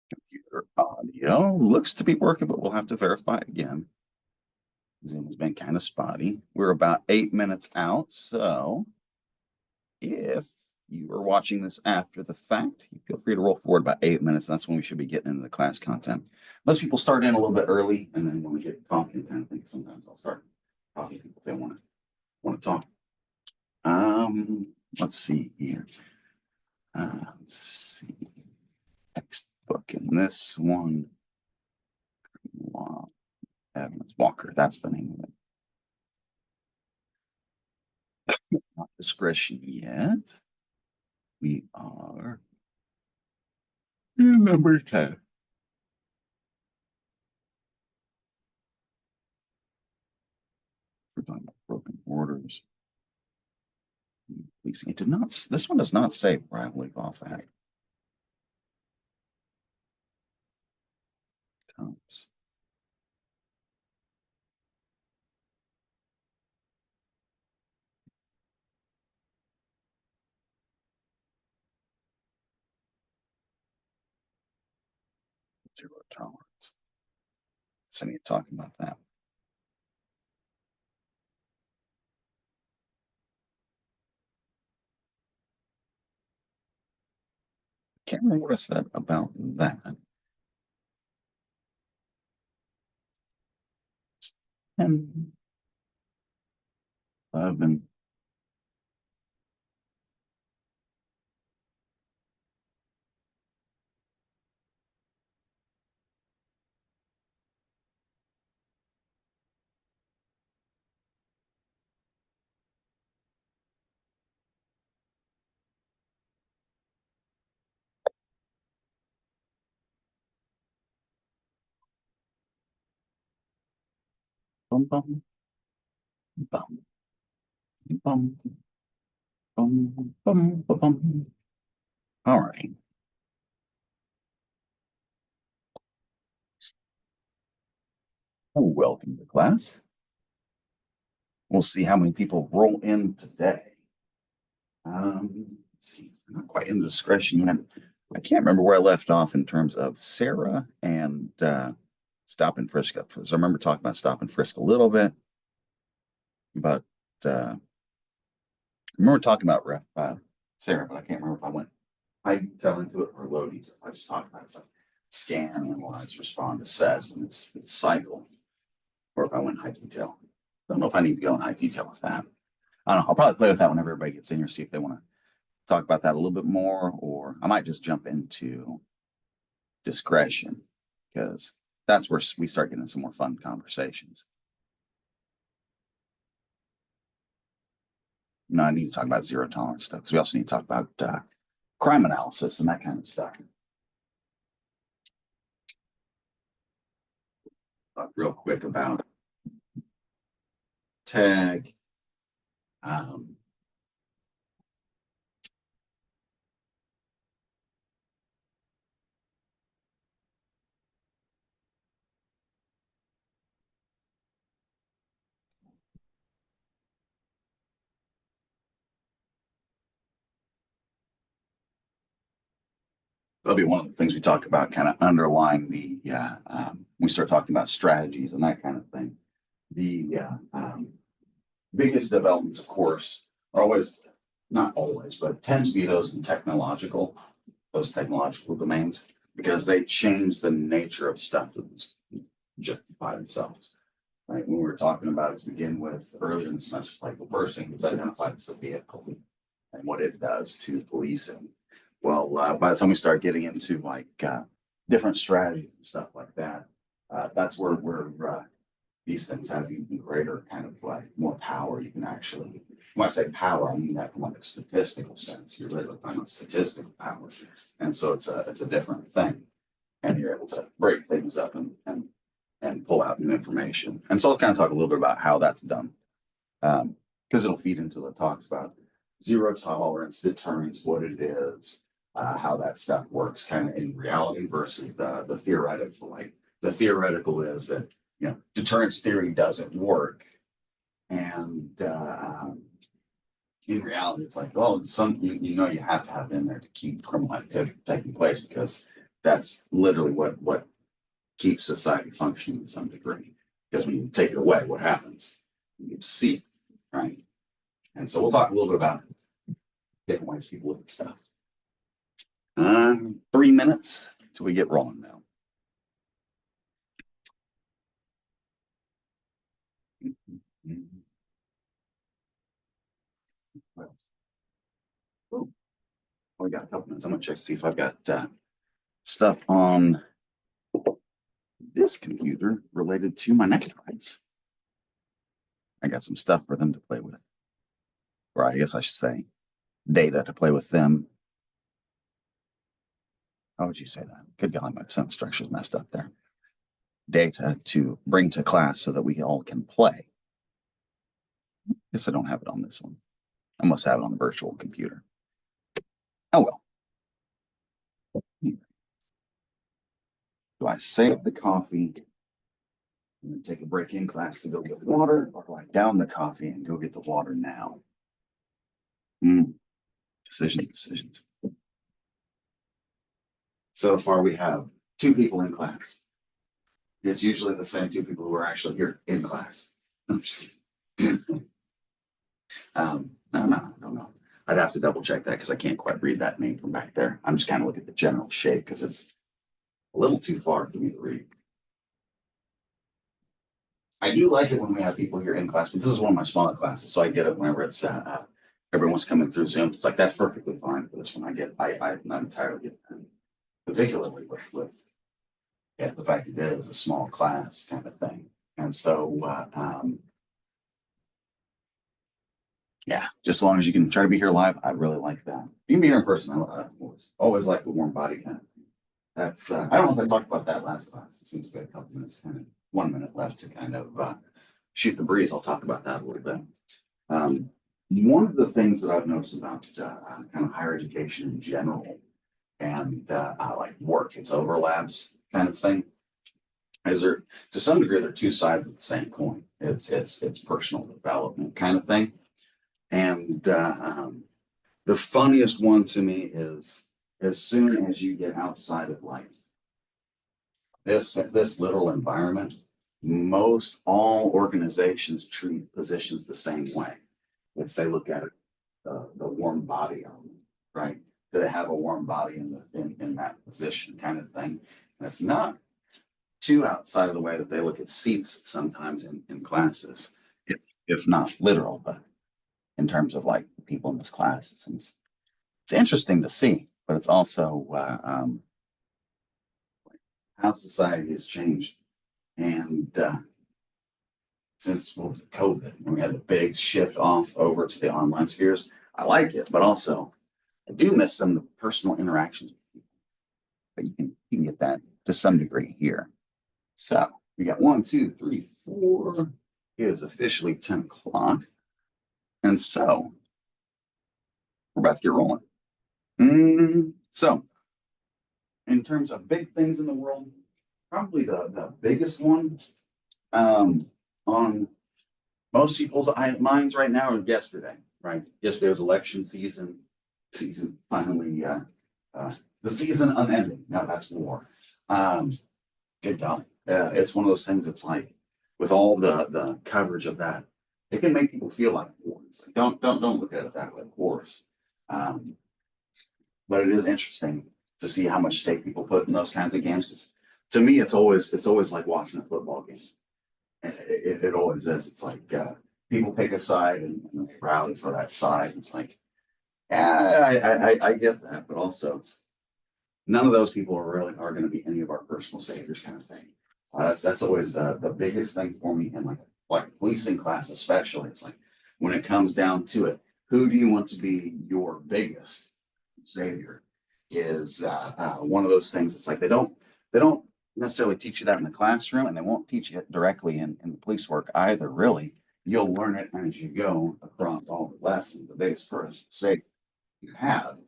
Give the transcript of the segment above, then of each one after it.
Computer audio looks to be working, but we'll have to verify again. Zoom has been kind of spotty. We're about 8 minutes out, so if you are watching this after the fact, feel free to roll forward about 8 minutes. That's when we should be getting into the class content. Most people start in a little bit early, and then when we get talking, kind of thing, sometimes I'll start talking to people if they want to talk. Let's see here. Let's see. Textbook in this one. Evans Walker, that's the name of it. Not discretion yet. We are in number 10. We're talking about broken orders. It did not, this one does not say where I leave off at. Comes. Zero tolerance. So I need to talk about that. Can't remember what I said about that. And I've been bum bum bum bum bum bum bum bum. All right. Welcome to class. We'll see how many people roll in today. Let's see, I'm not quite in discretion yet. I can't remember where I left off in terms of Sarah and stop and frisk. Because I remember talking about stop and frisk a little bit, but I remember talking about Sarah, but I can't remember if I went high detail into it or low detail. I just talked about it's like scan, analyze, respond, assess, and it's cycle. Or if I went high detail. Don't know if I need to go in high detail with that. I don't know. I'll probably play with that whenever everybody gets in here, see if they want to talk about that a little bit more, or I might just jump into discretion because that's where we start getting some more fun conversations. You know, I need to talk about zero tolerance stuff because we also need to talk about crime analysis and that kind of stuff. Talk real quick about tag. That'll be one of the things we talk about, kind of underlying the, we start talking about strategies and that kind of thing. The biggest developments, of course, are always, not always, but tends to be those those technological domains, because they change the nature of stuff that was just by themselves. Right. When we were talking about it to begin with earlier in the semester, it's like the first thing that's identified as the vehicle and what it does to policing. Well, by the time we start getting into like different strategies and stuff like that, that's where these things have even greater kind of like more power. You can actually, when I say power, I mean that from like a statistical sense. You're literally talking about statistical power, and so it's a different thing, and you're able to break things up and pull out new information. And so I'll kind of talk a little bit about how that's done, because it'll feed into the talks about zero tolerance, deterrence, what it is, how that stuff works kind of in reality versus the theoretical. Like the theoretical is that, you know, deterrence theory doesn't work. And in reality, it's like, well, you know, you have to have it in there to keep criminal activity taking place because that's literally what keeps society functioning to some degree. Because when you take it away, what happens? You get to see it, right? And so we'll talk a little bit about different ways people look at stuff. 3 minutes till we get rolling now. Ooh, we got a couple minutes. I'm gonna check to see if I've got stuff on this computer related to my next rides. I got some stuff for them to play with. Or I guess I should say data to play with them. How would you say that? Good golly, my sentence structure's messed up there. Data to bring to class so that we all can play. Guess I don't have it on this one. I must have it on the virtual computer. Oh well. Do I save the coffee and then take a break in class to go get water, or do I down the coffee and go get the water now? Decisions. So far, we have 2 people in class. It's usually the same 2 people who are actually here in class. No. I'd have to double check that because I can't quite read that name from back there. I'm just kind of looking at the general shape because it's a little too far for me to read. I do like it when we have people here in class, but this is one of my smaller classes, so I get it whenever it's everyone's coming through Zoom. It's like that's perfectly fine for this one. I'm not entirely get that. Particularly with the fact that it is a small class kind of thing. And so yeah, just as long as you can try to be here live, I really like that. You can be here in person. I always like the warm body kind of thing. That's I don't know if I talked about that last class. It seems to be a couple minutes, kind of 1 minute left to kind of shoot the breeze. I'll talk about that a little bit. One of the things that I've noticed about kind of higher education in general and like work, it's overlaps kind of thing. Is there to some degree they're 2 sides of the same coin. It's personal development kind of thing. And the funniest one to me is as soon as you get outside of life, this literal environment, most all organizations treat positions the same way. If they look at it, the warm body element, right? Do they have a warm body in that position kind of thing? And it's not too outside of the way that they look at seats sometimes in classes, if not literal, but in terms of like people in this class, it's interesting to see, but it's also how society has changed. And since COVID, when we had the big shift off over to the online spheres, I like it, but also I do miss some of the personal interactions with people. But you can get that to some degree here. So we got 1, 2, 3, 4. It is officially 10 o'clock. And so we're about to get rolling. So in terms of big things in the world, probably the biggest one on most people's minds right now is yesterday, right? Yesterday was election season finally, the season unending. No, that's war. Good golly. It's one of those things that's like, with all the coverage of that, it can make people feel like war. It's like, don't look at it that way, of course. But it is interesting to see how much stake people put in those kinds of games. Because to me, it's always like watching a football game. It always is. It's like people pick a side and they rally for that side. It's like, yeah, I get that, but also it's none of those people are going to be any of our personal saviors, kind of thing. That's always the biggest thing for me in like policing class, especially. It's like when it comes down to it, who do you want to be your biggest savior? Is one of those things. It's like they don't necessarily teach you that in the classroom, and they won't teach you it directly in the police work either. Really, you'll learn it as you go across all the lessons. The biggest person savior you have,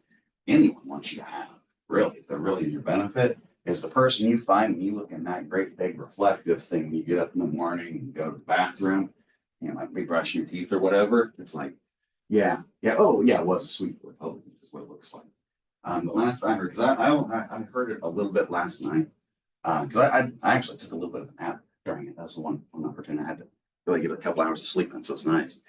anyone wants you to have, really, if they're really in your benefit, is the person you find when you look in that great big reflective thing when you get up in the morning and go to the bathroom and like be brushing your teeth or whatever. It's like, yeah, oh yeah, it was a sweet Republican, is what it looks like. The last I heard, because I heard it a little bit last night, because I actually took a little bit of a nap during it. That was the one opportunity I had to really get a couple hours of sleep in, so it's nice.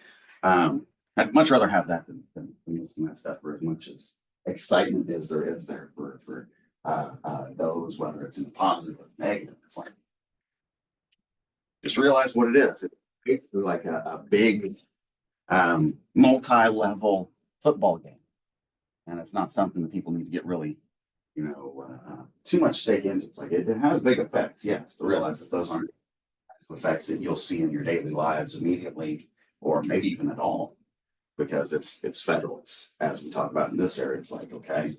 I'd much rather have that than listen to that stuff for as much as excitement as there is there for those, whether it's in the positive or negative. It's like just realize what it is. It's basically like a big multi-level football game, and it's not something that people need to get really, too much stake into. It's like it has big effects, yes, to realize that those aren't effects that you'll see in your daily lives immediately, or maybe even at all, because it's federal. It's, as we talk about in this area, it's like, okay,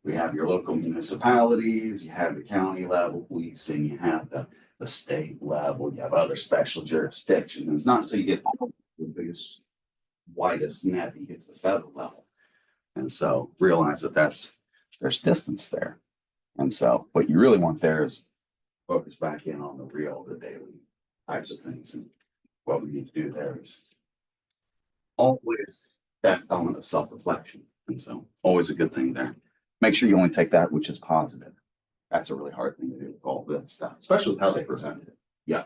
we have your local municipalities, you have the county level policing, you have the state level, you have other special jurisdictions. And it's not until you get the biggest, widest net you get to the federal level. And so realize that there's distance there. And so what you really want there is focus back in on the daily types of things. And what we need to do there is always that element of self-reflection. And so always a good thing there. Make sure you only take that which is positive. That's a really hard thing to do with all this stuff, especially with how they presented it. Yeah.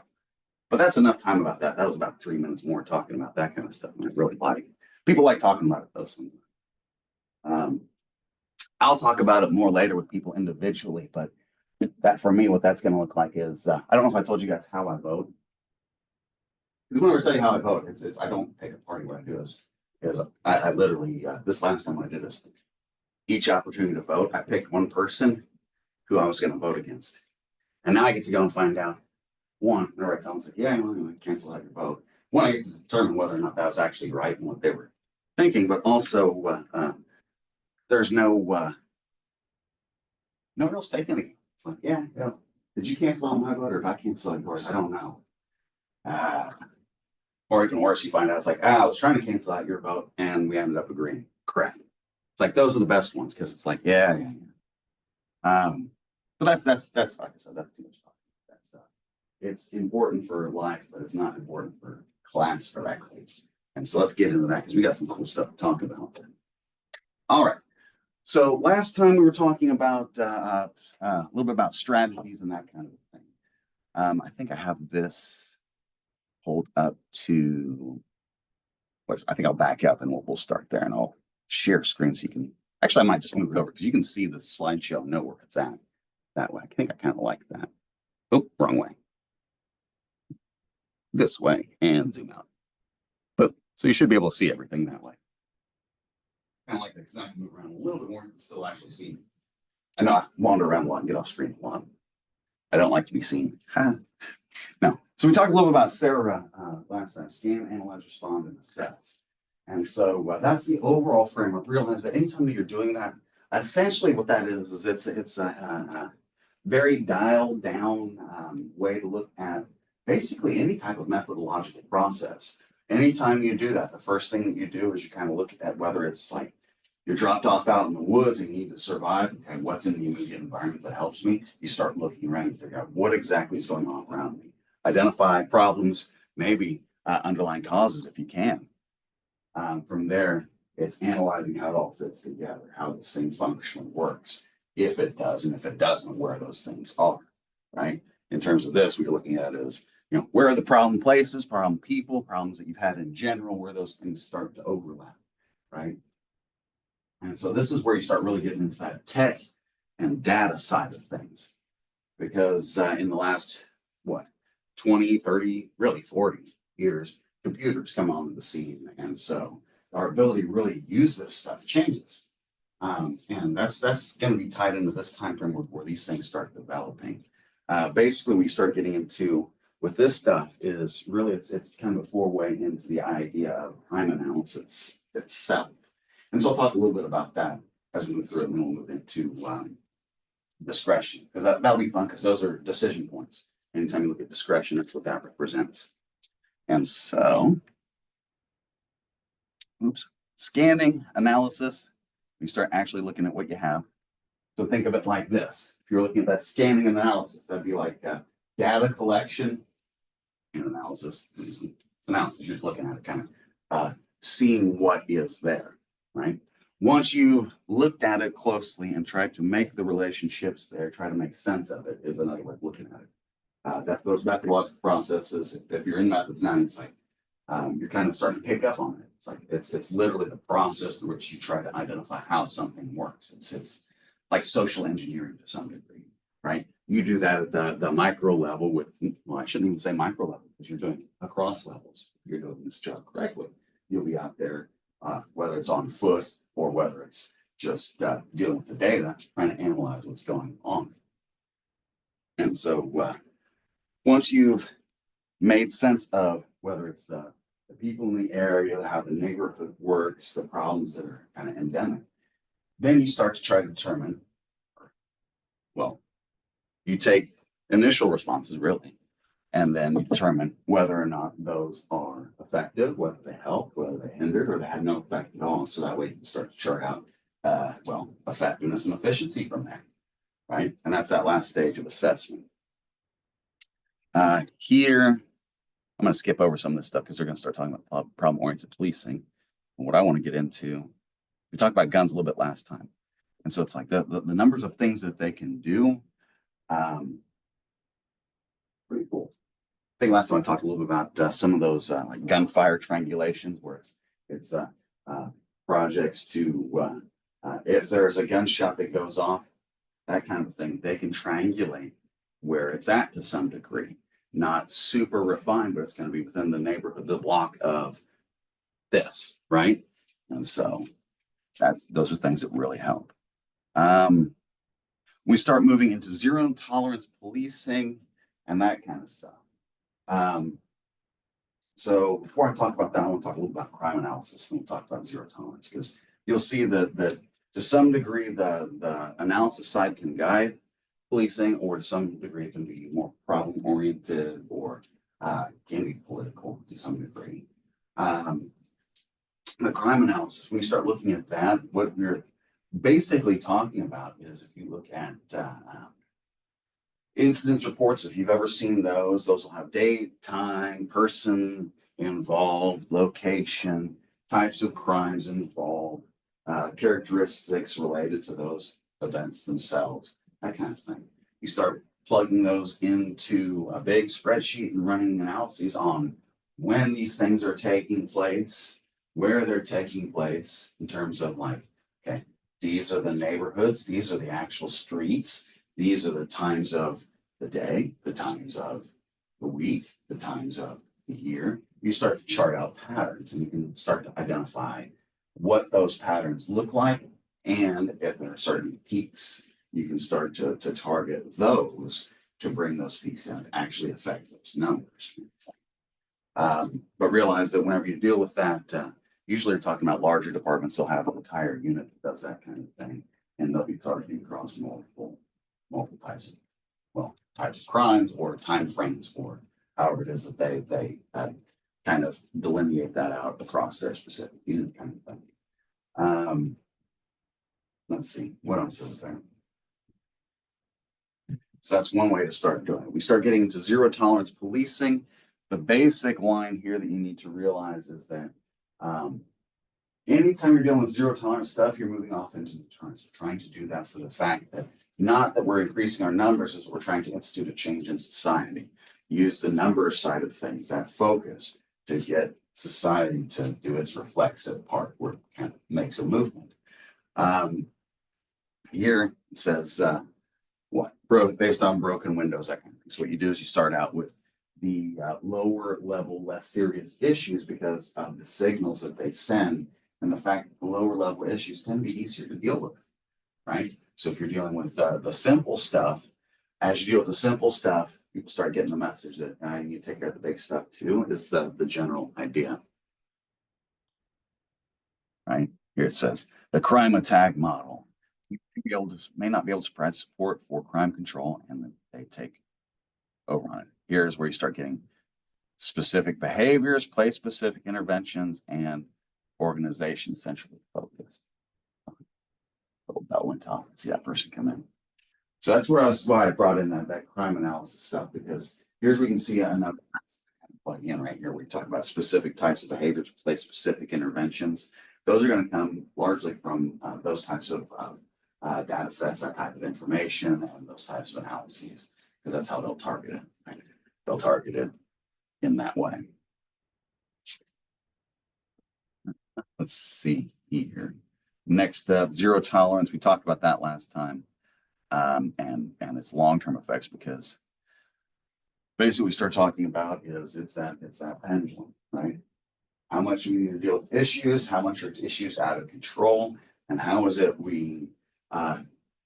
But that's enough time about that. That was about 3 minutes more talking about that kind of stuff. And I really like people like talking about it though. I'll talk about it more later with people individually, but that for me, what that's going to look like is I don't know if I told you guys how I vote. Because when I tell you how I vote, it's I don't take a party when I do this. Is I literally this last time I did this, each opportunity to vote, I picked one person who I was going to vote against, and now I get to go and find out. One, I write down, like, yeah, I'm going to cancel out your vote. One, I get to determine whether or not that was actually right and what they were thinking, but also there's no real stake in it. It's like, yeah, did you cancel out my vote or if I cancel out yours? I don't know. Or even worse, you find out it's like, I was trying to cancel out your vote and we ended up agreeing. Crap. It's like those are the best ones because it's like, yeah. But that's like I said, that's too much talk. That's it's important for life, but it's not important for class directly. And so let's get into that because we got some cool stuff to talk about. All right. So last time we were talking about a little bit about strategies and that kind of thing. I think I have this hold up to. I think I'll back up and we'll start there, and I'll share screen so you can. Actually, I might just move it over because you can see the slideshow and know where it's at that way. I think I kind of like that. Oh, wrong way. This way and zoom out. Boom. So you should be able to see everything that way. Kind of like that because I can move around a little bit more and still actually see me. I know I wander around a lot and get off screen a lot. I don't like to be seen. No. So we talked a little bit about Sarah last time: scan, analyze, respond, and assess. And so that's the overall framework. Realize that anytime that you're doing that, essentially what that is it's a very dialed down way to look at basically any type of methodological process. Anytime you do that, the first thing that you do is you kind of look at whether it's like you're dropped off out in the woods and you need to survive. Okay, what's in the immediate environment that helps me? You start looking around and figure out what exactly is going on around me. Identify problems, maybe underlying causes if you can. From there, it's analyzing how it all fits together, how this thing functionally works, if it does, and if it doesn't, where those things are, right? In terms of this, we're looking at is, where are the problem places, problem people, problems that you've had in general, where those things start to overlap, right? And so this is where you start really getting into that tech and data side of things. Because in the last, 20, 30, really 40 years, computers come onto the scene. And so our ability to really use this stuff changes. And that's going to be tied into this time frame where these things start developing. Basically, we start getting into with this stuff is really it's kind of a four-way into the idea of crime analysis itself. And so I'll talk a little bit about that as we move through it, and then we'll move into discretion, because that'll be fun because those are decision points. Anytime you look at discretion, that's what that represents. And so, scanning analysis, you start actually looking at what you have. So think of it like this. If you're looking at that scanning analysis, that'd be like data collection and analysis. It's analysis. You're just looking at it, kind of seeing what is there, right? Once you've looked at it closely and tried to make the relationships there, try to make sense of it is another way of looking at it. That goes back to logical processes. If you're in methods now, it's like you're kind of starting to pick up on it. It's like it's literally the process through which you try to identify how something works. It's like social engineering to some degree, right? You do that at the micro level with, well, I shouldn't even say micro level because you're doing across levels. If you're doing this job correctly, you'll be out there, whether it's on foot or whether it's just dealing with the data, trying to analyze what's going on. And so once you've made sense of whether it's the people in the area, how the neighborhood works, the problems that are kind of endemic, then you start to try to determine, well, you take initial responses really, and then you determine whether or not those are effective, whether they help, whether they hindered, or they had no effect at all. So that way you can start to chart out, well, effectiveness and efficiency from there, right? And that's that last stage of assessment. Here, I'm going to skip over some of this stuff because they're going to start talking about problem-oriented policing. And what I want to get into, we talked about guns a little bit last time. And so it's like the numbers of things that they can do. Pretty cool. I think last time I talked a little bit about some of those like gunfire triangulations where it's projects to, if there's a gunshot that goes off, that kind of thing, they can triangulate where it's at to some degree. Not super refined, but it's going to be within the neighborhood, the block of this, right? And so those are things that really help. We start moving into zero tolerance policing and that kind of stuff. So before I talk about that, I want to talk a little about crime analysis and we'll talk about zero tolerance because you'll see that to some degree the analysis side can guide policing, or to some degree it can be more problem oriented or can be political to some degree. The crime analysis, when you start looking at that, what we're basically talking about is if you look at incidents reports, if you've ever seen those will have date, time, person involved, location, types of crimes involved, characteristics related to those events themselves, that kind of thing. You start plugging those into a big spreadsheet and running analyses on when these things are taking place, where they're taking place in terms of like, okay, these are the neighborhoods, these are the actual streets, these are the times of the day, the times of the week, the times of the year. You start to chart out patterns and you can start to identify what those patterns look like. And if there are certain peaks, you can start to target those to bring those peaks down to actually affect those numbers. But realize that whenever you deal with that, usually you're talking about larger departments, they'll have an entire unit that does that kind of thing. And they'll be targeting across multiple types of, well, types of crimes or time frames or however it is that they kind of delineate that out across their specific unit kind of thing. Let's see, what else is there? So that's one way to start doing it. We start getting into zero tolerance policing. The basic line here that you need to realize is that anytime you're dealing with zero tolerance stuff, you're moving off into deterrence. We're trying to do that for the fact that not that we're increasing our numbers, is we're trying to institute a change in society. Use the numbers side of things, that focus, to get society to do its reflexive part where it kind of makes a movement. Here it says, based on broken windows, that kind of thing. So what you do is you start out with the lower level, less serious issues because of the signals that they send and the fact that the lower level issues tend to be easier to deal with, right? So if you're dealing with the simple stuff, as you deal with the simple stuff, people start getting the message that you need to take care of the big stuff too, is the general idea. Right? Here it says, the crime attack model. You may not be able to provide support for crime control, and then they take over on it. Here's where you start getting specific behaviors, place-specific interventions, and organization centrally focused. Little bell went off. See that person come in. So that's why I brought in that crime analysis stuff, because here's where we can see another plug in right here. We talk about specific types of behaviors, place-specific interventions. those are going to come largely from those types of data sets, that type of information, and those types of analyses, because that's how they'll target it. Right? They'll target it in that way. Let's see here. Next up, zero tolerance. We talked about that last time, and its long-term effects, because basically what we start talking about is it's that pendulum, right? How much do we need to deal with issues? How much are issues out of control? And how is it we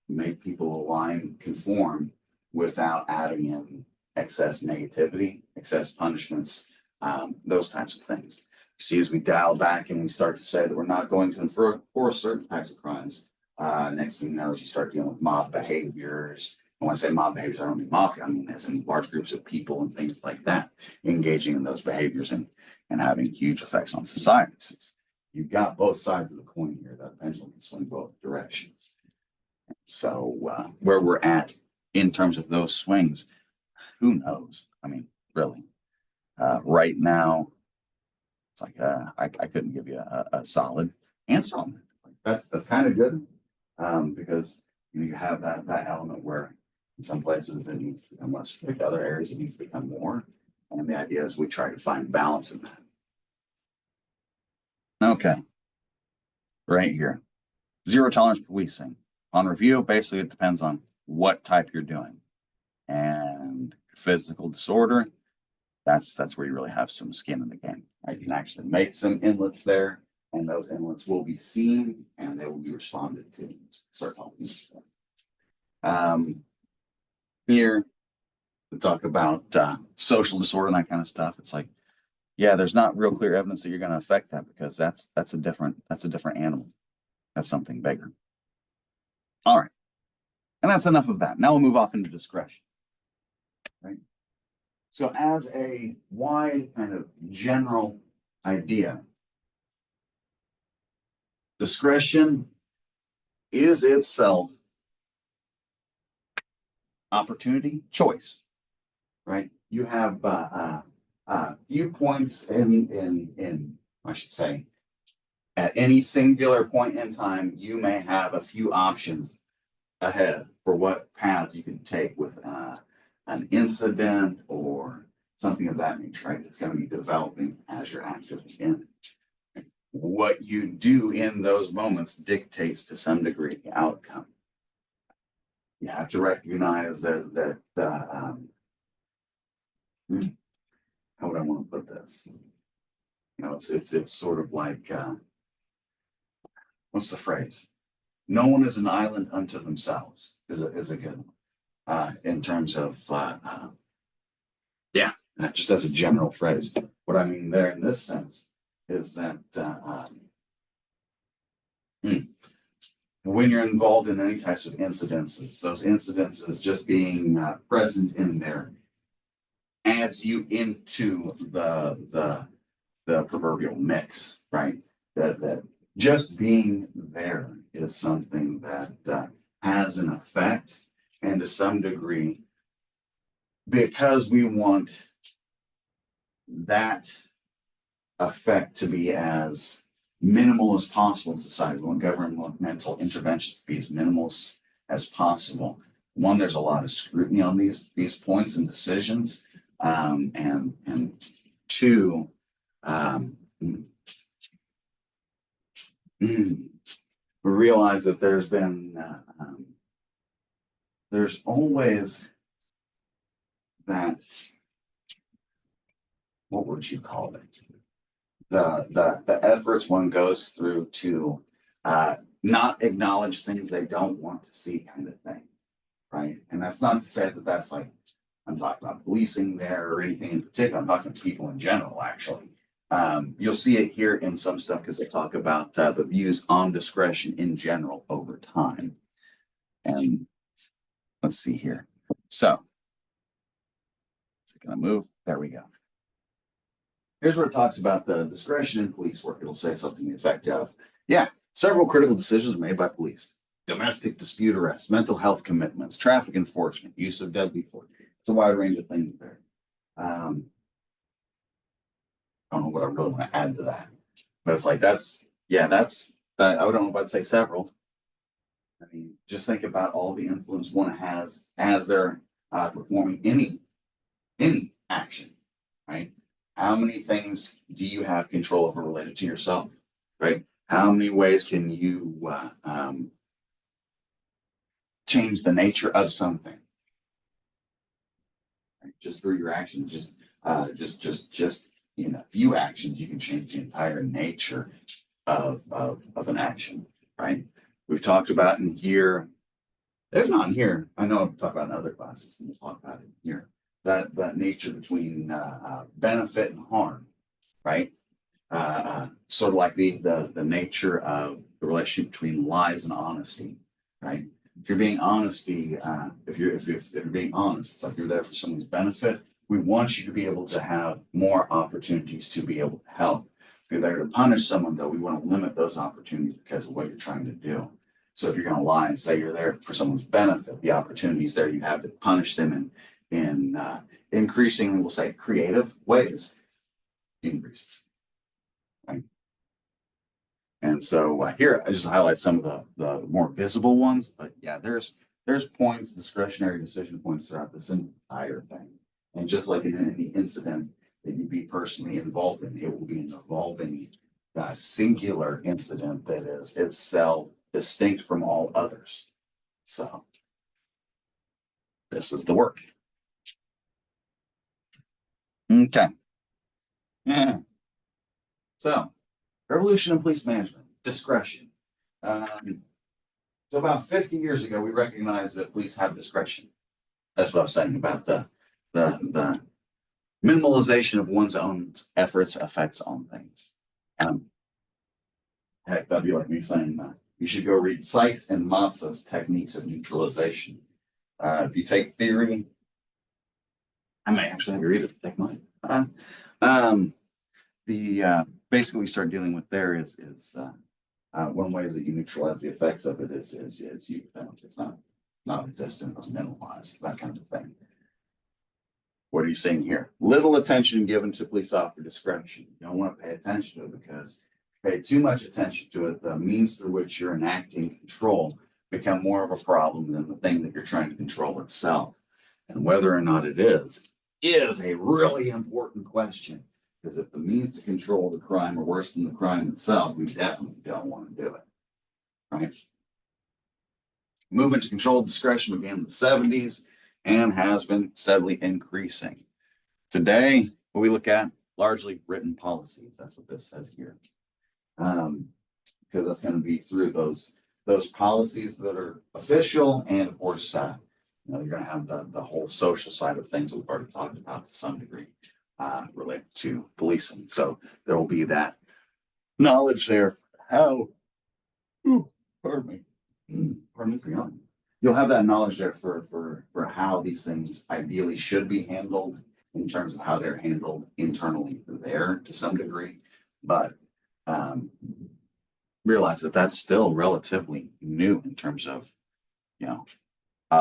make people align, conform without adding in excess negativity, excess punishments, those types of things. See, as we dial back and we start to say that we're not going to enforce certain types of crimes, next thing you know is you start dealing with mob behaviors. And when I say mob behaviors, I don't mean mafia, I mean as in large groups of people and things like that, engaging in those behaviors and having huge effects on society. So you've got both sides of the coin here. That pendulum can swing both directions. And so where we're at in terms of those swings, who knows? I mean, really, right now, it's like I couldn't give you a solid answer on that. That's kind of good, because you have that element where in some places it needs to become less strict, other areas it needs to become more. And the idea is we try to find balance in that. Okay, right here, zero tolerance policing. On review, basically it depends on what type you're doing, and physical disorder, that's where you really have some skin in the game. Right? You can actually make some inlets there, and those inlets will be seen and they will be responded to. Start talking. Here, we talk about social disorder and that kind of stuff. It's like, yeah, there's not real clear evidence that you're going to affect that, because that's a different animal. That's something bigger. All right, and that's enough of that. Now we'll move off into discretion. Right. So as a wide kind of general idea, discretion is itself opportunity, choice, right? You have viewpoints in I should say, at any singular point in time, you may have a few options ahead for what paths you can take with an incident or something of that nature, right? It's going to be developing as you're actively in it. What you do in those moments dictates to some degree the outcome. You have to recognize that how would I want to put this? You know, it's sort of like what's the phrase? No one is an island unto themselves is a good one in terms of yeah, just as a general phrase. What I mean there in this sense is that when you're involved in any types of incidences, those incidences just being present in there adds you into the proverbial mix, right? That just being there is something that has an effect, and to some degree, because we want that effect to be as minimal as possible in society, we want governmental interventions to be as minimal as possible. One, there's a lot of scrutiny on these points and decisions, and two, we realize that there's been there's always that, what would you call it? The efforts one goes through to not acknowledge things they don't want to see, kind of thing, right? And that's not to say that that's like I'm talking about policing there or anything in particular. I'm talking to people in general, actually. You'll see it here in some stuff because they talk about the views on discretion in general over time. And let's see here. So, is it going to move? There we go. Here's where it talks about the discretion in police work. It'll say something to the effect of, yeah, several critical decisions made by police. Domestic dispute arrests, mental health commitments, traffic enforcement, use of deadly force. It's a wide range of things there. I don't know what I really want to add to that, but it's like that's Yeah, that's that. I don't know if I'd say several. I mean, just think about all the influence one has as they're performing any action, right? How many things do you have control over related to yourself, right? How many ways can you change the nature of something, right? Just through your actions, just in a few actions, you can change the entire nature of an action, right? We've talked about in here, if not in here, I know I've talked about in other classes, and we'll talk about it here. That nature between benefit and harm, right? Sort of like the nature of the relationship between lies and honesty, right? If you're being honesty, if you're being honest, it's like you're there for someone's benefit. We want you to be able to have more opportunities to be able to help. If you're there to punish someone, though, we want to limit those opportunities because of what you're trying to do. So if you're going to lie and say you're there for someone's benefit, the opportunities there you have to punish them in increasingly, we'll say, creative ways increases. Right? And so here I just highlight some of the more visible ones, but yeah, there's points, discretionary decision points throughout this entire thing. And just like in any incident that you be personally involved in, it will be an evolving singular incident that is itself distinct from all others. So this is the work. Okay. Yeah. So revolution in police management, discretion. So about 50 years ago, we recognized that police have discretion. That's what I was saying about the minimalization of one's own efforts effects on things. Heck, that'd be like me saying you should go read Sykes and Matza's techniques of neutralization. If you take theory, I may actually have you read it. Take mine. Basically we start dealing with there is one way is that you neutralize the effects of it is you it's not non-existent, it's minimalized, that kind of thing. What are you saying here? Little attention given to police officer discretion. You don't want to pay attention to it because if you pay too much attention to it, the means through which you're enacting control become more of a problem than the thing that you're trying to control itself. And whether or not it is a really important question. Because if the means to control the crime are worse than the crime itself, we definitely don't want to do it. Right? Movement to controlled discretion began in the 70s and has been steadily increasing. Today, what we look at, largely written policies. That's what this says here. Because that's going to be through those policies that are official, and of course, you're going to have the whole social side of things that we've already talked about to some degree. Related to policing. So there will be that knowledge there. How, pardon me for yawning. You'll have that knowledge there for how these things ideally should be handled in terms of how they're handled internally there to some degree. But realize that that's still relatively new in terms of,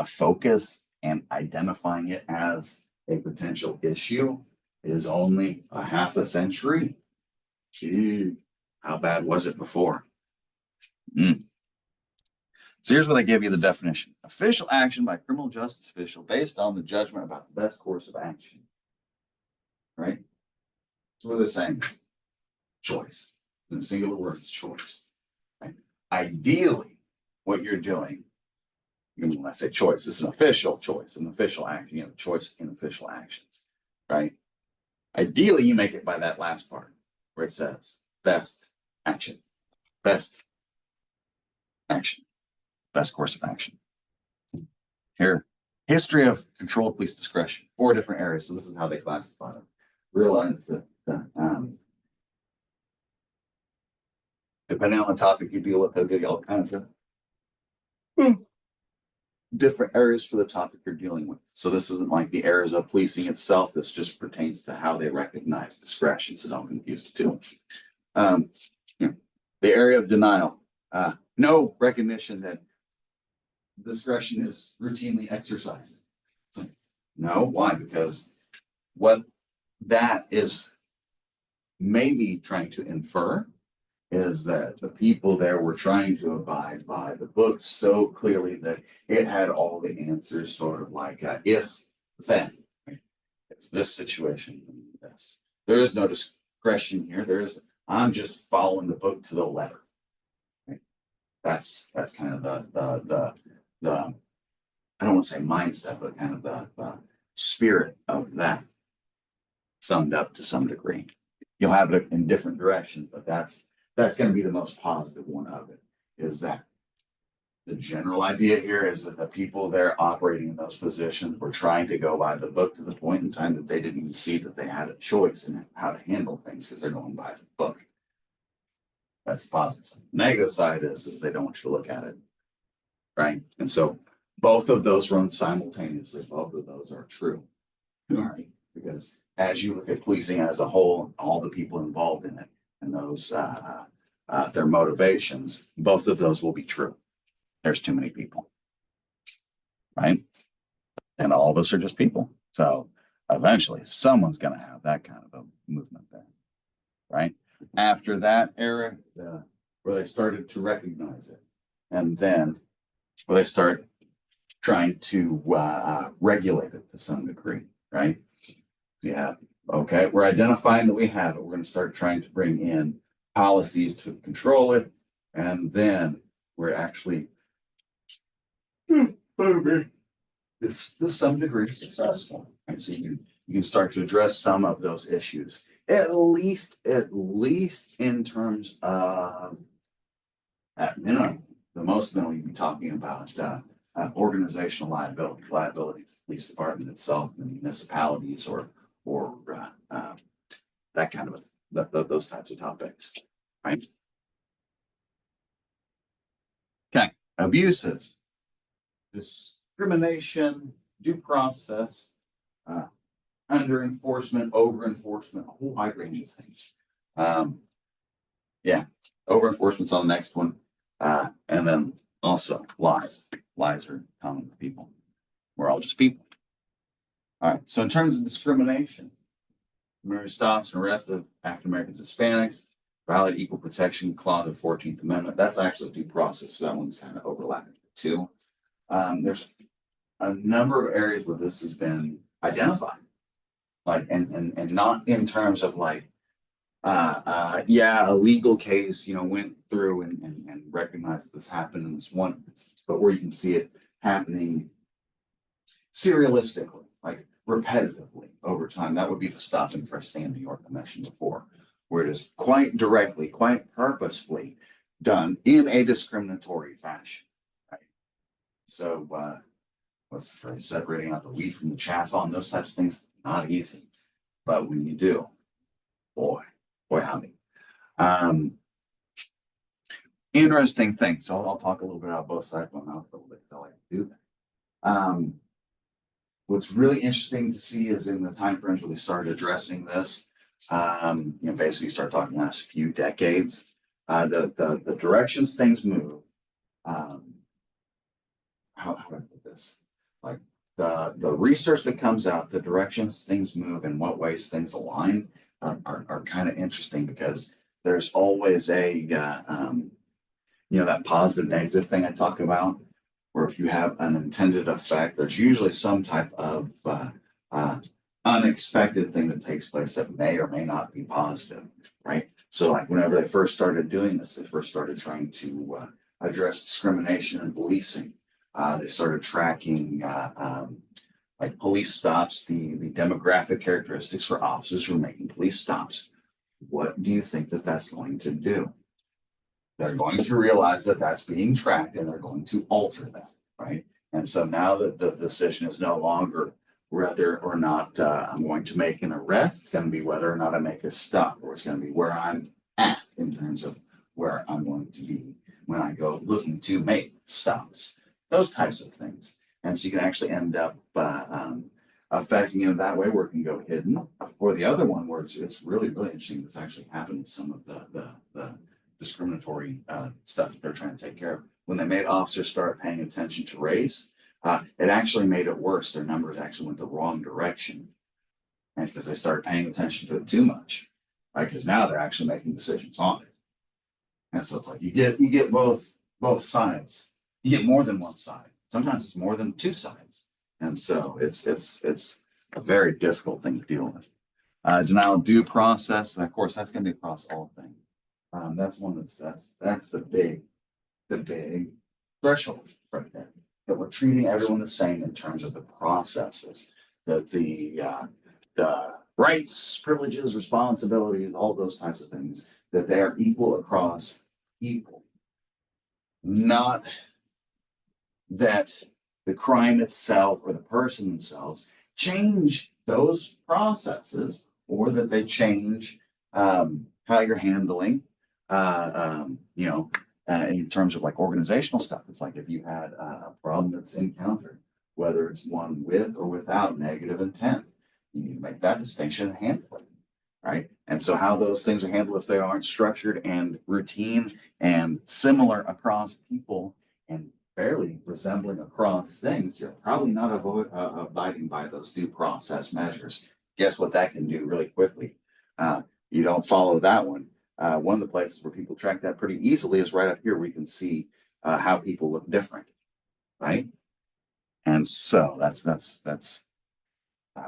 focus and identifying it as a potential issue is only a half a century. Gee, how bad was it before? So here's what they give you the definition. Official action by criminal justice official based on the judgment about the best course of action. Right? So what are they saying? Choice. In a singular word, it's choice. Right? Ideally, what you're doing, when I say choice, it's an official choice, an official action, choice in official actions. Right? Ideally, you make it by that last part where it says best action, best action, best course of action. Here, history of controlled police discretion, 4 different areas. So this is how they classify them. Realize that depending on the topic you deal with, they'll give you all kinds of different areas for the topic you're dealing with. So this isn't like the areas of policing itself. This just pertains to how they recognize discretion. So don't confuse the two. The area of denial. No recognition that discretion is routinely exercised. It's like, no, why? Because what that is maybe trying to infer is that the people there were trying to abide by the book so clearly that it had all the answers, sort of like if then. Right? It's this situation, this. There is no discretion here. I'm just following the book to the letter. Right? That's kind of the I don't want to say mindset, but kind of the spirit of that summed up to some degree. You'll have it in different directions, but that's going to be the most positive one of it, is that the general idea here is that the people there operating in those positions were trying to go by the book to the point in time that they didn't even see that they had a choice in how to handle things because they're going by the book. That's the positive. Negative side is they don't want you to look at it. Right. And so both of those run simultaneously. Both of those are true. All right. Because as you look at policing as a whole, all the people involved in it and those their motivations, both of those will be true. There's too many people, right? And all of us are just people. So eventually someone's going to have that kind of a movement there, right? After that era, where they started to recognize it, and then where they start trying to regulate it to some degree, right? Yeah. Okay. We're identifying that we have it. We're going to start trying to bring in policies to control it. And then we're actually, this to some degree successful. And so you can start to address some of those issues, at least in terms of, at minimum, the most minimum you'd be talking about organizational liability for the police department itself, the municipalities, or that kind of those types of topics, right? Okay, abuses, discrimination, due process, under enforcement, over enforcement, a whole wide range of things. Yeah, over enforcement's on the next one, and then also lies. Lies are common with people. We're all just people. All right. So in terms of discrimination, Murray stops and arrests of African Americans, Hispanics, valid equal protection clause of 14th Amendment. That's actually due process. So that one's kind of overlapping too. There's a number of areas where this has been identified, like and not in terms of like a legal case, went through and recognized this happened in this one instance, but where you can see it happening serialistically, like repetitively over time. That would be the stop and frisk thing in New York I mentioned before, where it is quite directly, quite purposefully done in a discriminatory fashion. Right. So what's the phrase? Separating out the wheat from the chaff on those types of things, not easy. But when you do, boy, howdy. Interesting thing. So I'll talk a little bit about both sides of my mouth a little bit until I can do that. What's really interesting to see is in the time frames where they started addressing this, basically start talking last few decades, the directions things move. How do I put this? Like the research that comes out, the directions things move, and what ways things align are kind of interesting, because there's always a that positive negative thing I talk about, where if you have an intended effect, there's usually some type of unexpected thing that takes place that may or may not be positive, right? So like whenever they first started doing this, they first started trying to address discrimination in policing. They started tracking like police stops, the demographic characteristics for officers who are making police stops. What do you think that that's going to do? They're going to realize that that's being tracked, and they're going to alter that, right? And so now that the decision is no longer whether or not I'm going to make an arrest, it's going to be whether or not I make a stop, or it's going to be where I'm at in terms of where I'm going to be when I go looking to make stops, those types of things. And so you can actually end up affecting it that way, where it can go hidden, or the other one where it's really, really interesting. This actually happened with some of the discriminatory stuff that they're trying to take care of. When they made officers start paying attention to race, it actually made it worse. Their numbers actually went the wrong direction, and because they started paying attention to it too much, right? Because now they're actually making decisions on it. And so it's like you get both sides. You get more than one side. Sometimes it's more than two sides. And so it's a very difficult thing to deal with. Denial of due process, and of course that's going to be across all things. That's one that's the big threshold right there. That we're treating everyone the same in terms of the processes, that the rights, privileges, responsibilities, all those types of things, that they are equal across people. Not that the crime itself or the person themselves change those processes, or that they change how you're handling, in terms of like organizational stuff. It's like if you had a problem that's encountered, whether it's one with or without negative intent, you need to make that distinction and handle it, right? And so how those things are handled, if they aren't structured and routine and similar across people and fairly resembling across things, you're probably not abiding by those due process measures. Guess what that can do really quickly? You don't follow that one. One of the places where people track that pretty easily is right up here. We can see how people look different, right? And so that's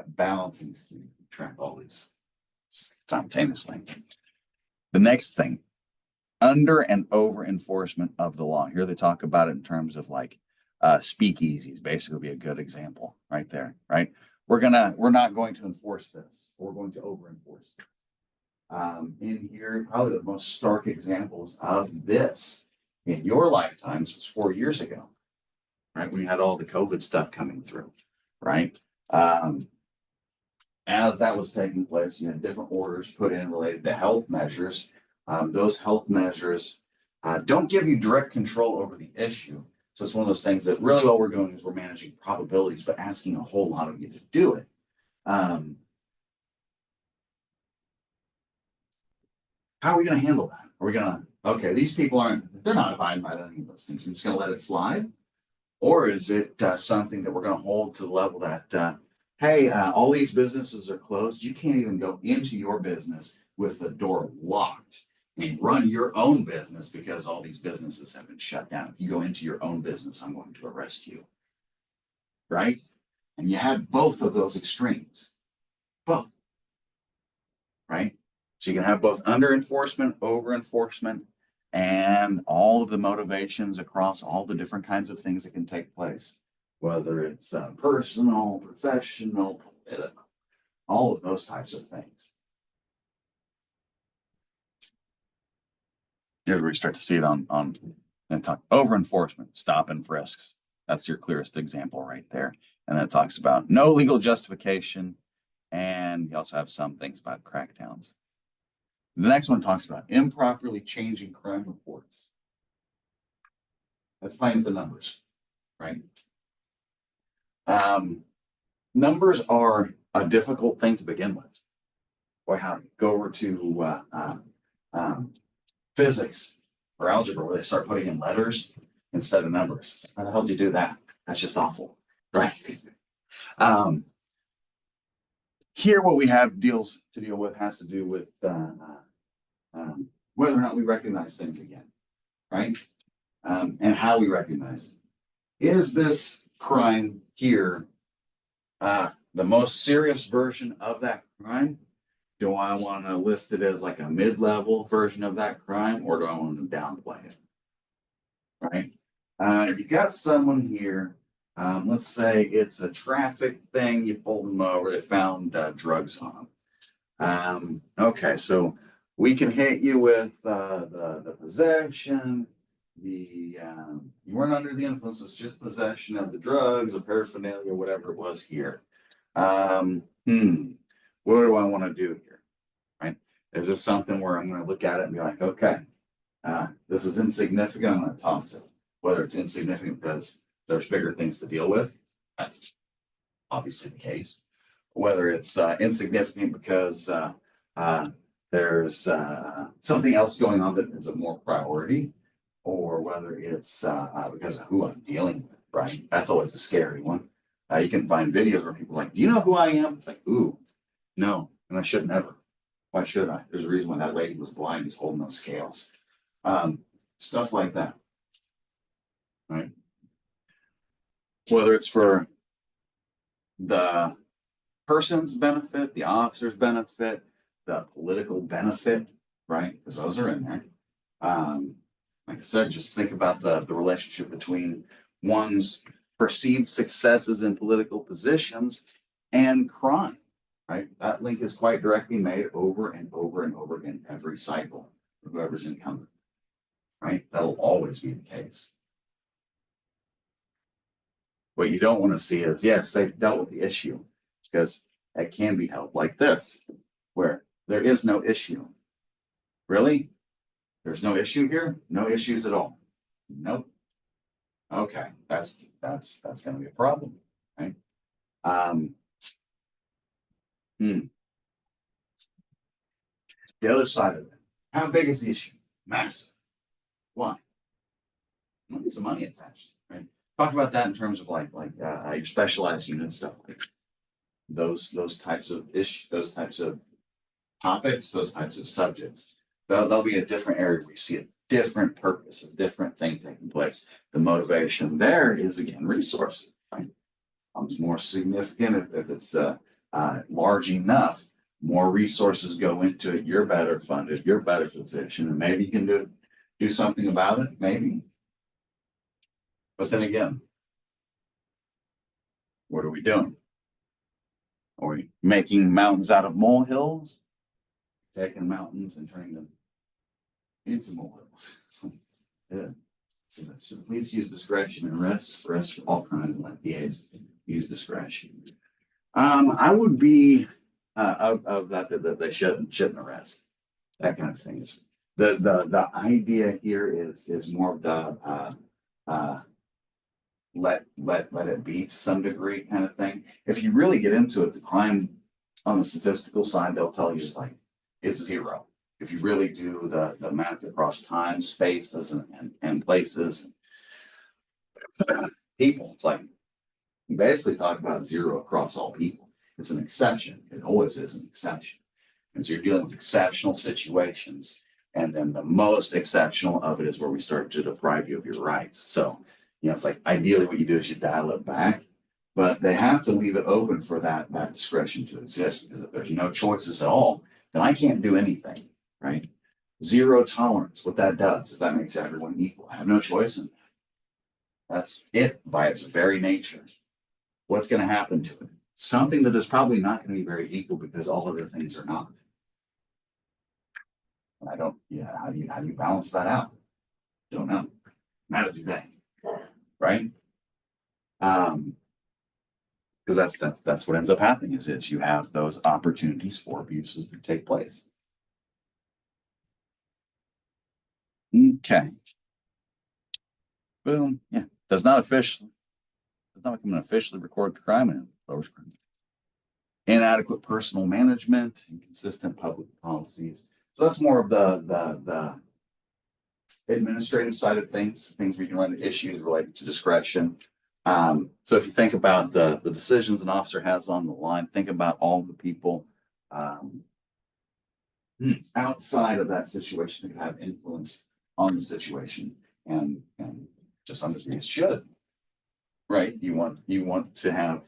balancing to track all these simultaneously. The next thing, under and over enforcement of the law. Here they talk about it in terms of like speakeasies, basically be a good example right there, right? We're not going to enforce this. We're going to over enforce it. In here, probably the most stark examples of this in your lifetimes was 4 years ago, right? We had all the COVID stuff coming through, right? As that was taking place, you had different orders put in related to health measures. Those health measures don't give you direct control over the issue. So it's one of those things that really all we're doing is we're managing probabilities, but asking a whole lot of you to do it. How are we going to handle that? Are we going to, okay, these people they're not abiding by any of those things. We're just going to let it slide? Or is it something that we're going to hold to the level that, hey, all these businesses are closed. You can't even go into your business with the door locked and run your own business because all these businesses have been shut down. If you go into your own business, I'm going to arrest you. Right? And you had both of those extremes. Both. Right? So you can have both under enforcement, over enforcement, and all of the motivations across all the different kinds of things that can take place, whether it's personal, professional, political, all of those types of things. Here's where you start to see it on and talk over enforcement, stop and frisks. That's your clearest example right there. And that talks about no legal justification. And you also have some things about crackdowns. The next one talks about improperly changing crime reports. That's fine with the numbers, right? Numbers are a difficult thing to begin with. Boy, how go over to physics or algebra where they start putting in letters instead of numbers. How the hell do you do that? That's just awful, right? Here, what we have to deal with has to do with whether or not we recognize things again, right? And how we recognize it. Is this crime here the most serious version of that crime? Do I want to list it as like a mid-level version of that crime, or do I want to downplay it? Right? You got someone here. Let's say it's a traffic thing. You pulled them over. They found drugs on them. Okay, so we can hit you with the possession. You weren't under the influence. It's just possession of the drugs, the paraphernalia, whatever it was here. What do I want to do here? Right? Is this something where I'm going to look at it and be like, okay, this is insignificant. I'm going to toss it. Whether it's insignificant because there's bigger things to deal with, that's obviously the case. Whether it's insignificant because there's something else going on that is a more priority, or whether it's because of who I'm dealing with, right? That's always a scary one. You can find videos where people are like, do you know who I am? It's like, ooh, no, and I should never. Why should I? There's a reason why that lady was blind, was holding those scales. Stuff like that, right? Whether it's for the person's benefit, the officer's benefit, the political benefit, right? Because those are in there. Like I said, just think about the relationship between one's perceived successes in political positions and crime, right? That link is quite directly made over and over and over in every cycle for whoever's incumbent, right? That'll always be the case. What you don't want to see is, yes, they've dealt with the issue, because it can be held like this, where there is no issue. Really? There's no issue here? No issues at all? Nope. Okay, that's going to be a problem, right? The other side of it, how big is the issue? Massive. Why? Maybe some money attached, right? Talk about that in terms of like your specialized unit stuff, like those types of issues, those types of topics, those types of subjects. There'll be a different area where you see a different purpose, a different thing taking place. The motivation there is, again, resources, right? Becomes more significant if it's large enough. More resources go into it. You're better funded. You're better positioned, and maybe you can do something about it. Maybe, but then again, what are we doing? Are we making mountains out of molehills? Taking mountains and turning them into molehills. Yeah. So please use discretion and rest for all kinds of PAs. Use discretion. I would be of that they shouldn't arrest. That kind of thing is the idea here is more of the let it be to some degree kind of thing. If you really get into it, the crime on the statistical side, they'll tell you it's zero. If you really do the math across time, spaces, and places, people, it's like you basically talk about zero across all people. It's an exception. It always is an exception. And so you're dealing with exceptional situations. And then the most exceptional of it is where we start to deprive you of your rights. So, it's like ideally what you do is you dial it back, but they have to leave it open for that discretion to exist, because if there's no choices at all, then I can't do anything, right? Zero tolerance. What that does is that makes everyone equal. I have no choice in that. That's it by its very nature. What's going to happen to it? Something that is probably not going to be very equal, because all other things are not. And how do you balance that out? Don't know. How do they? Right? Because that's what ends up happening is you have those opportunities for abuses that take place. Okay. Boom. Yeah. Does not become an officially recorded crime and lowers crime. Inadequate personal management, inconsistent public policies. So that's more of the administrative side of things where you can run into issues related to discretion. So if you think about the decisions an officer has on the line, think about all the people outside of that situation that can have influence on the situation, and to some degree should, right? You want to have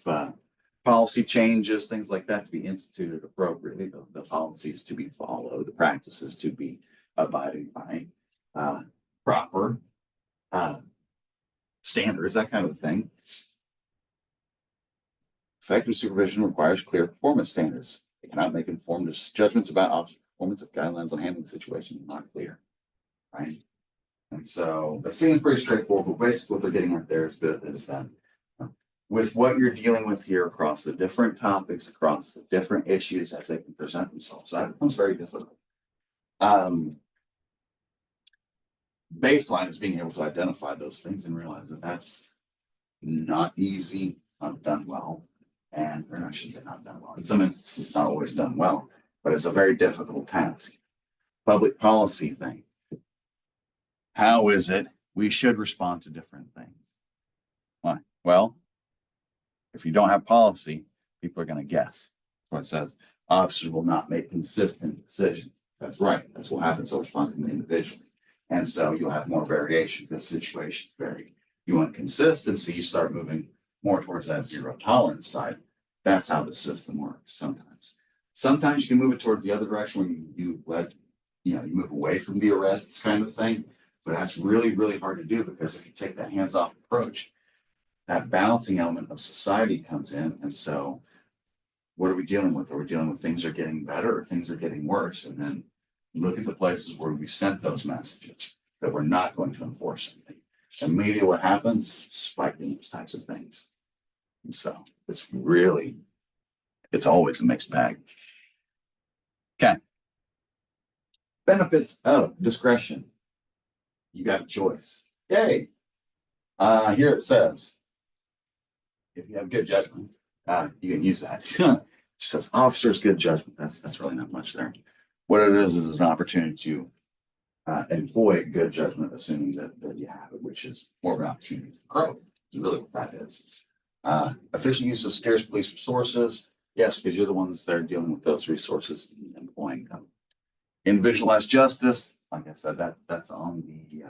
policy changes, things like that, to be instituted appropriately, the policies to be followed, the practices to be abided by, proper standards, that kind of thing. Effective supervision requires clear performance standards. They cannot make informed judgments about officer performance if guidelines on handling situations are not clear, right? And so that seems pretty straightforward, but basically what they're getting at there is that with what you're dealing with here across the different topics, across the different issues as they can present themselves, that becomes very difficult. Baseline is being able to identify those things and realize that that's not easy, not done well, and or I should say not done well. In some instances, it's not always done well, but it's a very difficult task. Public policy thing. How is it we should respond to different things? Why? Well, if you don't have policy, people are going to guess. That's what it says. Officers will not make consistent decisions. That's right. That's what happens. So responding individually. And so you'll have more variation because situations vary. You want consistency, you start moving more towards that zero tolerance side. That's how the system works sometimes. Sometimes you can move it towards the other direction when you let, you move away from the arrests kind of thing. But that's really, really hard to do because if you take that hands-off approach, that balancing element of society comes in. And so what are we dealing with? Are we dealing with things are getting better or things are getting worse? And then look at the places where we've sent those messages that we're not going to enforce something. Immediately what happens? Spike in these types of things. And so it's always a mixed bag. Okay. Benefits of discretion. You got a choice. Yay. Here it says, if you have good judgment, you can use that. It says officer's good judgment. That's really not much there. What it is an opportunity to employ good judgment, assuming that you have it, which is more of an opportunity for growth. Is really what that is. Efficient use of scarce police resources. Yes, because you're the ones that are dealing with those resources and employing them. Individualized justice, like I said, that's on the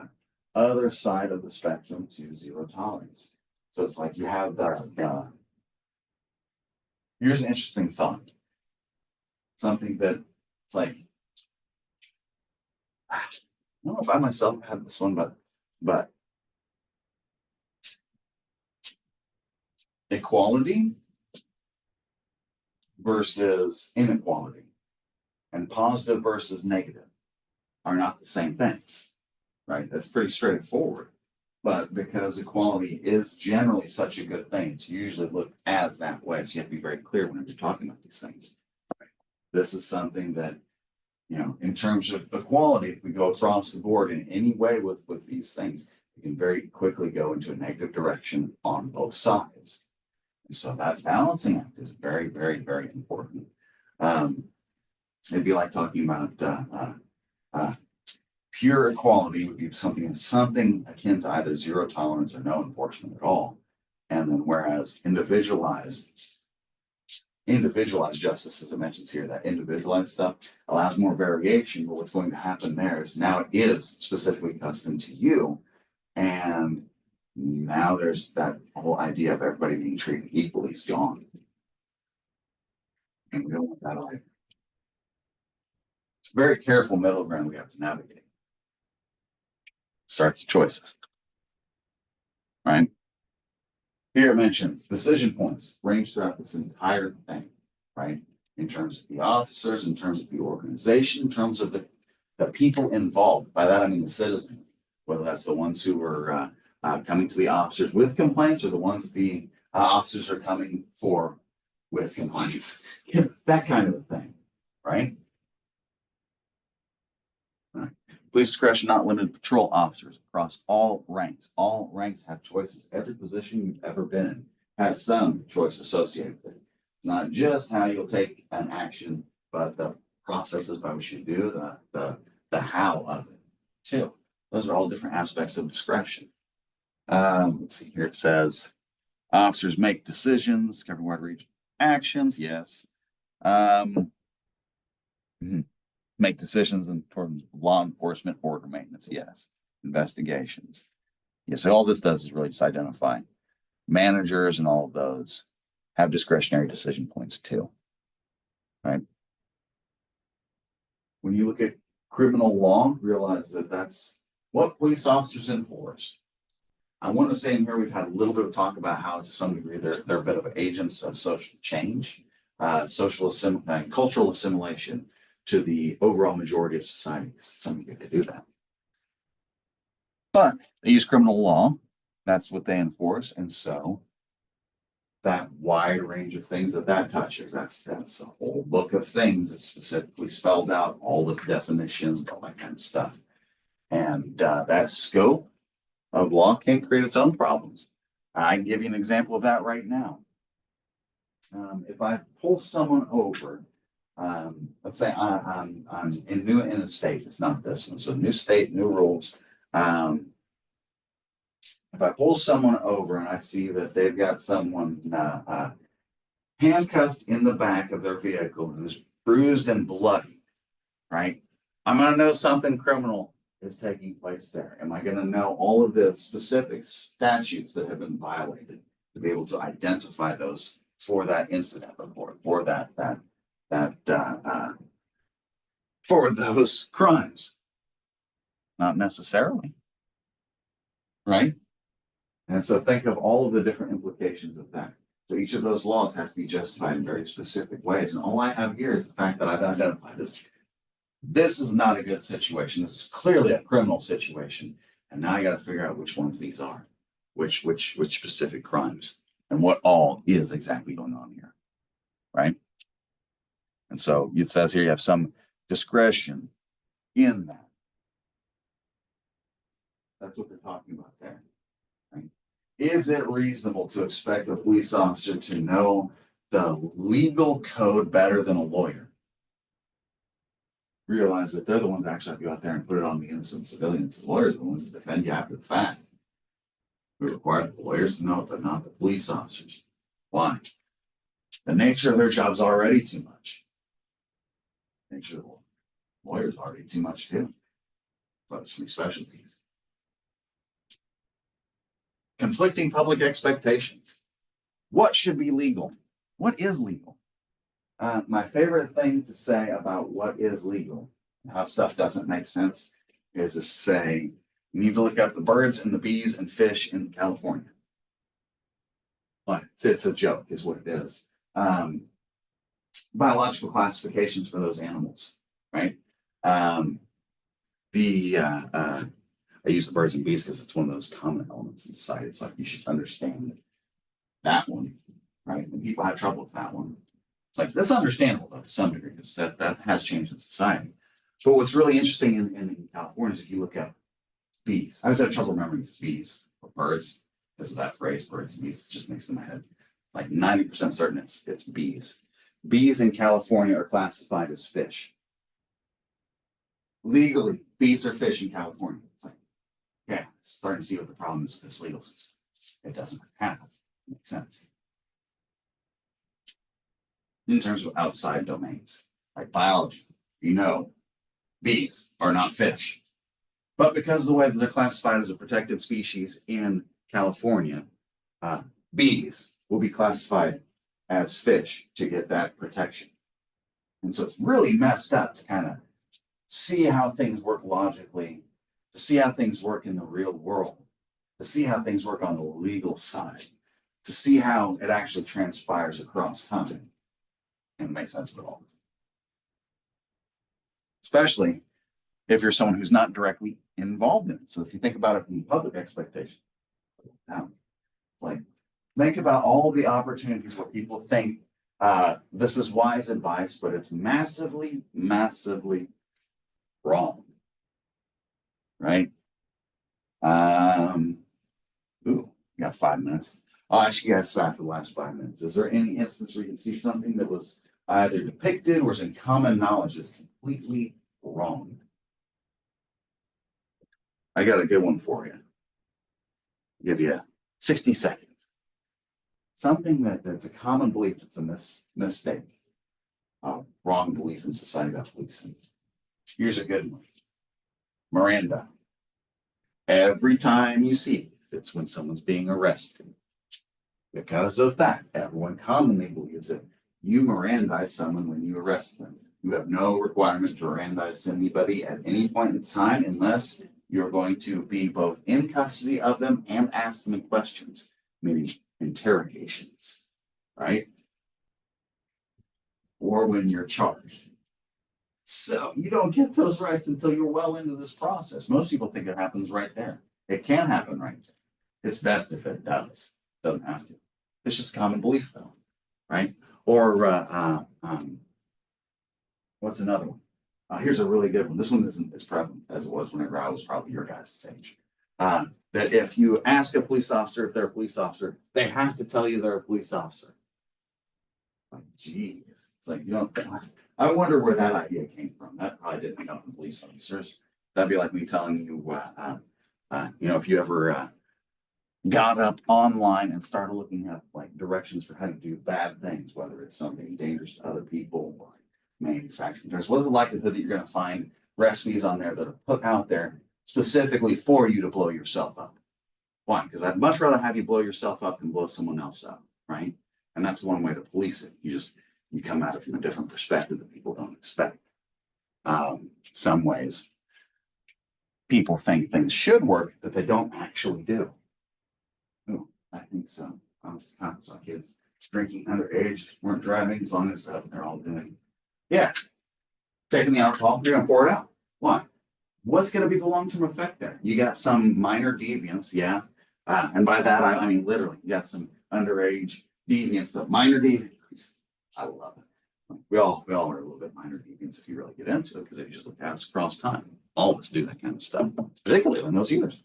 other side of the spectrum to zero tolerance. So it's like you have the here's an interesting thought. Something that it's like, I don't know if I myself had this one, but equality versus inequality and positive versus negative are not the same things, right? That's pretty straightforward. But because equality is generally such a good thing, it's usually looked as that way. So you have to be very clear when you're talking about these things. This is something that, in terms of equality, if we go across the board in any way with these things, we can very quickly go into a negative direction on both sides. And so that balancing act is very, very, very important. It'd be like talking about pure equality would be something akin to either zero tolerance or no enforcement at all. And then whereas individualized justice, as it mentions here, that individualized stuff allows more variation, but what's going to happen there is now it is specifically custom to you. And now there's that whole idea of everybody being treated equally is gone. And we don't want that either. It's a very careful middle ground we have to navigate. Starts with choices. Right? Here it mentions decision points range throughout this entire thing, right? In terms of the officers, in terms of the organization, in terms of the people involved. By that, I mean the citizen, whether that's the ones who are coming to the officers with complaints or the ones the officers are coming for with complaints, that kind of a thing, right? Police discretion not limited to patrol officers across all ranks. All ranks have choices. Every position you've ever been in has some choice associated with it. Not just how you'll take an action, but the processes by which you do the how of it too. Those are all different aspects of discretion. Let's see here. It says officers make decisions, covering wide range actions. Yes. Make decisions in terms of law enforcement, order maintenance. Yes. Investigations. Yes. So all this does is really just identify managers, and all of those have discretionary decision points too. Right. When you look at criminal law, realize that that's what police officers enforce. I want to say in here we've had a little bit of talk about how to some degree they're a bit of agents of social change, cultural assimilation to the overall majority of society. To some degree they do that. But they use criminal law. That's what they enforce. And so that wide range of things that touches, that's a whole book of things that's specifically spelled out, all the definitions, all that kind of stuff. And that scope of law can create its own problems. I can give you an example of that right now. If I pull someone over, let's say I'm in a state, it's not this one, so new state, new rules. If I pull someone over and I see that they've got someone handcuffed in the back of their vehicle who's bruised and bloody, right? I'm going to know something criminal is taking place there? Am I going to know all of the specific statutes that have been violated to be able to identify those for that incident report, for for those crimes? Not necessarily, right? And so think of all of the different implications of that. So each of those laws has to be justified in very specific ways. And all I have here is the fact that I've identified this. This is not a good situation. This is clearly a criminal situation. And now I got to figure out which ones these are, which specific crimes, and what all is exactly going on here, right? And so it says here you have some discretion in that. That's what they're talking about there. Right? Is it reasonable to expect a police officer to know the legal code better than a lawyer? Realize that they're the ones that actually have to go out there and put it on the innocent civilians. The lawyers are the ones that defend you after the fact. We require the lawyers to know it, but not the police officers. Why? The nature of their job is already too much. The nature of the lawyers already too much too. But some specialties. Conflicting public expectations. What should be legal? What is legal? My favorite thing to say about what is legal, and how stuff doesn't make sense, is to say you need to look up the birds and the bees and fish in California. But it's a joke, is what it is. Biological classifications for those animals, right? I use the birds and bees because it's one of those common elements in society. It's like you should understand that one, right? And people have trouble with that one. It's like that's understandable though to some degree because that has changed in society. But what's really interesting in California is if you look at bees. I always have trouble remembering bees or birds because of that phrase, birds and bees. It just makes in my head. Like 90% certain it's bees. Bees in California are classified as fish. Legally, bees are fish in California. It's like, yeah, starting to see what the problem is with this legal system. It doesn't happen. It makes sense. In terms of outside domains, like biology, bees are not fish. But because of the way that they're classified as a protected species in California, bees will be classified as fish to get that protection. And so it's really messed up to kind of see how things work logically, to see how things work in the real world, to see how things work on the legal side, to see how it actually transpires across time and make sense of it all. Especially if you're someone who's not directly involved in it. So if you think about it from public expectation, now it's like think about all the opportunities where people think this is wise advice, but it's massively, massively wrong. Right? Ooh, you got 5 minutes. I'll ask you guys after the last 5 minutes. Is there any instance where you can see something that was either depicted or is in common knowledge that's completely wrong? I got a good one for you. I'll give you 60 seconds. Something that's a common belief that's a mistake. Wrong belief in society about policing. Here's a good one. Miranda. Every time you see it, it's when someone's being arrested. Because of that, everyone commonly believes that you Mirandize someone when you arrest them. You have no requirement to Mirandize anybody at any point in time unless you're going to be both in custody of them and ask them questions, meaning interrogations, right? Or when you're charged. So you don't get those rights until you're well into this process. Most people think it happens right there. It can happen right there. It's best if it does. It doesn't have to. It's just common belief though, right? Or what's another one? Here's a really good one. This one isn't as prevalent as it was whenever I was probably your guys' age. That if you ask a police officer if they're a police officer, they have to tell you they're a police officer. Like, geez. It's like, you don't, I wonder where that idea came from. That probably didn't come from police officers. That'd be like me telling you, if you ever got up online and started looking at like directions for how to do bad things, whether it's something dangerous to other people or manufacturing drugs, what is the likelihood that you're going to find recipes on there that are put out there specifically for you to blow yourself up. Why? Because I'd much rather have you blow yourself up than blow someone else up, right? And that's one way to police it. You come at it from a different perspective that people don't expect. Some ways people think things should work that they don't actually do. Ooh, I think so. Some kids drinking underage weren't driving as long as they're all doing. Yeah, taking the alcohol, you're gonna pour it out. Why? What's gonna be the long-term effect there? You got some minor deviance, yeah. And by that I mean literally, you got some underage deviance, so minor deviance. I love it. We all are a little bit minor deviants if you really get into it, because if you just look at us across time, all of us do that kind of stuff, particularly in those years.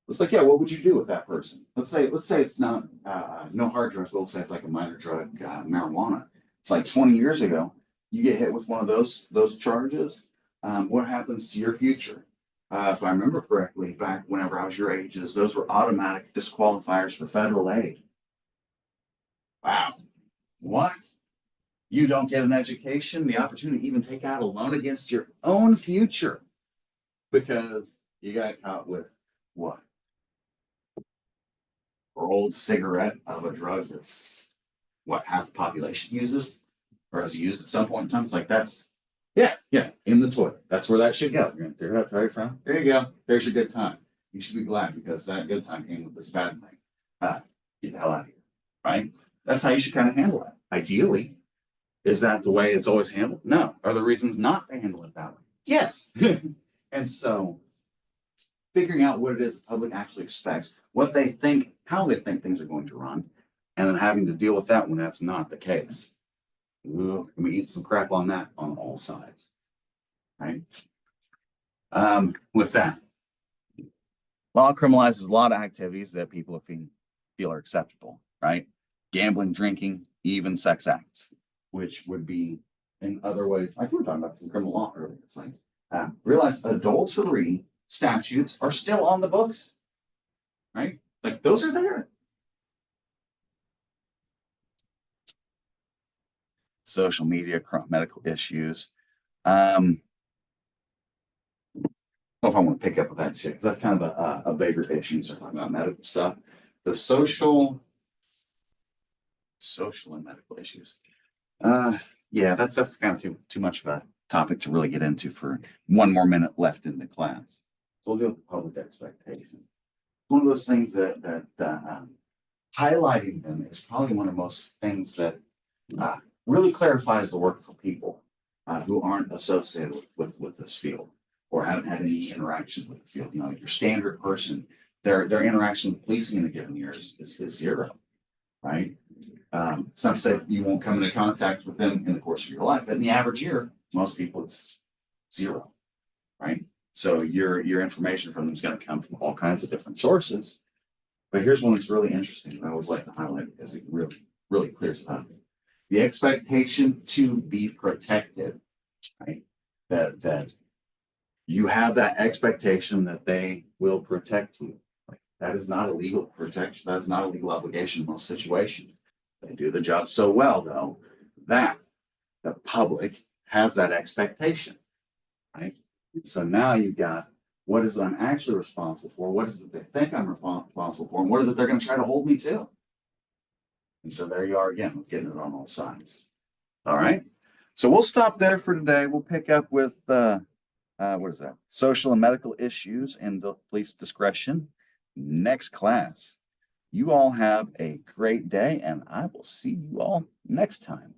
It's like, yeah, what would you do with that person? Let's say it's not no hard drugs, but we'll say it's like a minor drug, marijuana. It's like 20 years ago, you get hit with one of those charges. What happens to your future? If I remember correctly, back whenever I was your ages, those were automatic disqualifiers for federal aid. Wow. What? You don't get an education, the opportunity to even take out a loan against your own future because you got caught with what? Old cigarette of a drug that's what half the population uses or has used at some point in time. It's like yeah, in the toilet. That's where that should go. You're gonna tear it up right from. There you go. There's your good time. You should be glad because that good time came with this bad thing. Get the hell out of here. Right? That's how you should kind of handle it. Ideally, is that the way it's always handled? No. Are there reasons not to handle it that way? Yes. And so figuring out what it is the public actually expects, what they think, how they think things are going to run, and then having to deal with that when that's not the case. Ooh, we eat some crap on that on all sides. Right? With that, law criminalizes a lot of activities that people feel are acceptable, right? Gambling, drinking, even sex acts, which would be in other ways. Like we were talking about some criminal law earlier. It's like realize adultery statutes are still on the books, right? Like those are there. Social media, medical issues. I don't know if I want to pick up with that shit because that's kind of a bigger issue. So talking about medical stuff, the social and medical issues. Yeah, that's kind of too much of a topic to really get into for one more minute left in the class. So we'll deal with the public expectation. One of those things that highlighting them is probably one of most things that really clarifies the work for people who aren't associated with this field or haven't had any interactions with the field. You know, your standard person, their interaction with policing in a given year is zero, right? It's not to say you won't come into contact with them in the course of your life, but in the average year, most people it's zero, right? So your information from them is going to come from all kinds of different sources. But here's one that's really interesting. I always like to highlight because it really clears it up. The expectation to be protected, right? That you have that expectation that they will protect you. Like, that is not a legal protection. That is not a legal obligation in most situations. They do the job so well, though, that the public has that expectation, right? So now you've got what is it I'm actually responsible for? What is it they think I'm responsible for? And what is it they're going to try to hold me to? And so there you are again with getting it on all sides. All right. So we'll stop there for today. We'll pick up with what is that? Social and medical issues and the police discretion next class. You all have a great day, and I will see you all next time.